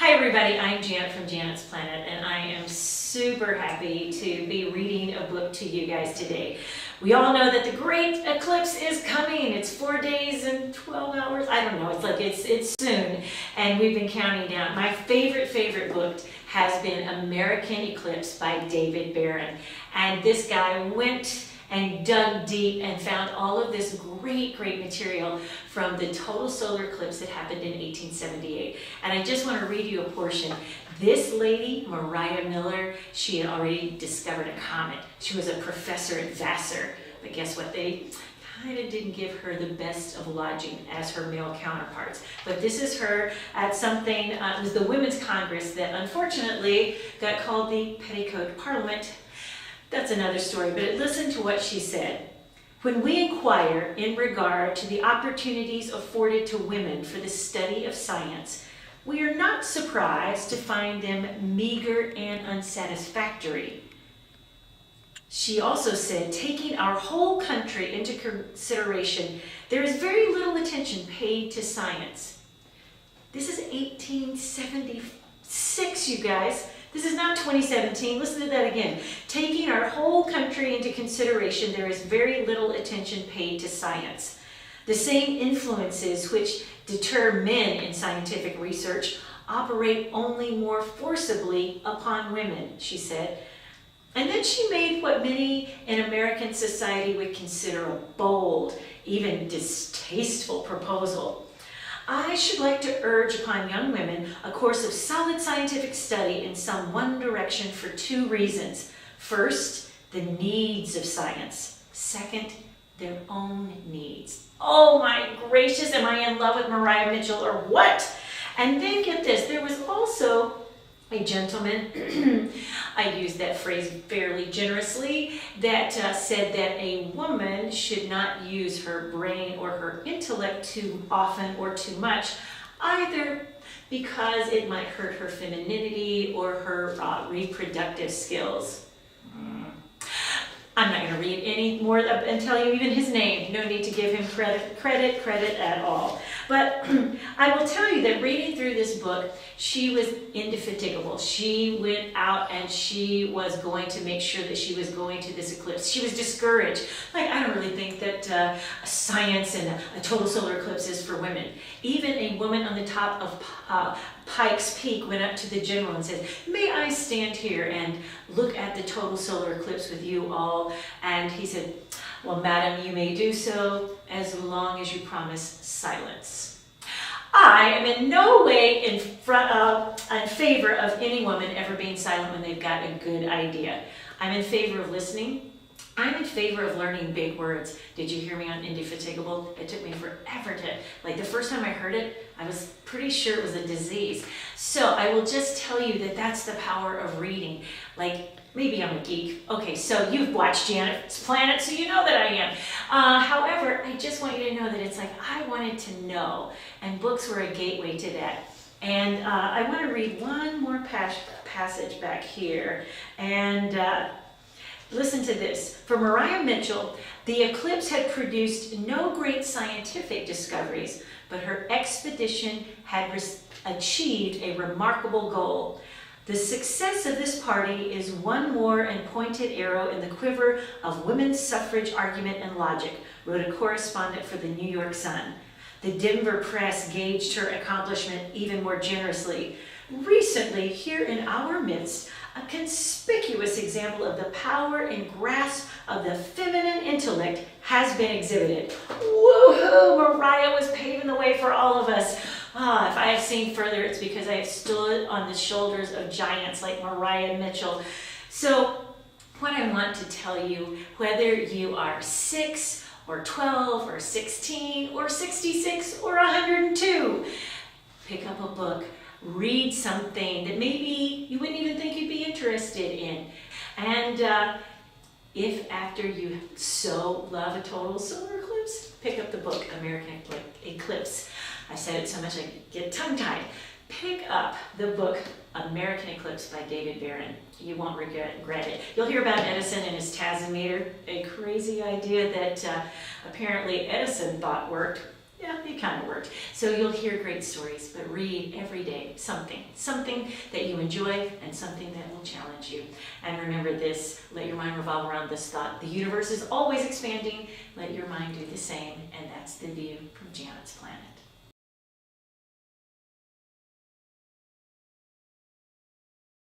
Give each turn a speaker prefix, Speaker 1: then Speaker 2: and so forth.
Speaker 1: Hi everybody, I'm Janet from Janet's Planet, and I am super happy to be reading a book to you guys today. We all know that the great eclipse is coming. It's 4 days and 12 hours. I don't know, it's soon, and we've been counting down. My favorite book has been American Eclipse by David Barron. And this guy went and dug deep and found all of this great material from the total solar eclipse that happened in 1878. And I just want to read you a portion. This lady, Mariah Miller, she had already discovered a comet. She was a professor at Vassar, but guess what? They kind of didn't give her the best of lodging as her male counterparts. But this is her at something, it was the Women's Congress that unfortunately got called the Petticoat Parliament. That's another story, but listen to what she said. When we inquire in regard to the opportunities afforded to women for the study of science, we are not surprised to find them meager and unsatisfactory. She also said, taking our whole country into consideration, there is very little attention paid to science. This is 1876, you guys. This is not 2017. Listen to that again. Taking our whole country into consideration, there is very little attention paid to science. The same influences which deter men in scientific research operate only more forcibly upon women, she said. And then she made what many in American society would consider a bold, even distasteful proposal. I should like to urge upon young women a course of solid scientific study in some one direction for two reasons. First, the needs of science. Second, their own needs. Oh my gracious, am I in love with Mariah Mitchell or what? And then get this, there was also a gentleman, I use that phrase fairly generously, that said that a woman should not use her brain or her intellect too often or too much, either because it might hurt her femininity or her reproductive skills. I'm not going to read any more and tell you even his name. No need to give him credit at all. But I will tell you that reading through this book, she was indefatigable. She went out and she was going to make sure that she was going to this eclipse. She was discouraged. Like, I don't really think that science and a total solar eclipse is for women. Even a woman on the top of Pikes Peak went up to the general and said, may I stand here and look at the total solar eclipse with you all? And he said, well, madam, you may do so as long as you promise silence. I am in no way in favor of any woman ever being silent when they've got a good idea. I'm in favor of listening. I'm in favor of learning big words. Did you hear me on indefatigable? It took me forever to, like the first time I heard it, I was pretty sure it was a disease. So I will just tell you that that's the power of reading. Like, maybe I'm a geek. Okay, so you've watched Janet's Planet, so you know that I am. However, I just want you to know that it's like I wanted to know, and books were a gateway to that. And I want to read one more passage back here, and listen to this. For Mariah Mitchell, the eclipse had produced no great scientific discoveries, but her expedition had achieved a remarkable goal. The success of this party is one more and pointed arrow in the quiver of women's suffrage argument and logic, wrote a correspondent for the New York Sun. The Denver press gauged her accomplishment even more generously. Recently, here in our midst, a conspicuous example of the power and grasp of the feminine intellect has been exhibited. Woohoo! Mariah was paving the way for all of us. If I have seen further, it's because I have stood on the shoulders of giants like Mariah Mitchell. So, what I want to tell you, whether you are 6 or 12 or 16 or 66 or 102, pick up a book. Read something that maybe you wouldn't even think you'd be interested in. And if after you so love a total solar eclipse, pick up the book, American Eclipse. I said it so much I get tongue-tied. Pick up the book, American Eclipse by David Barron. You won't regret it. You'll hear about Edison and his Tasometer, a crazy idea that apparently Edison thought worked. Yeah, it kind of worked. So you'll hear great stories, but read every day something that you enjoy and something that will challenge you. And remember this, let your mind revolve around this thought. The universe is always expanding. Let your mind do the same. And that's the view from Janet's planet.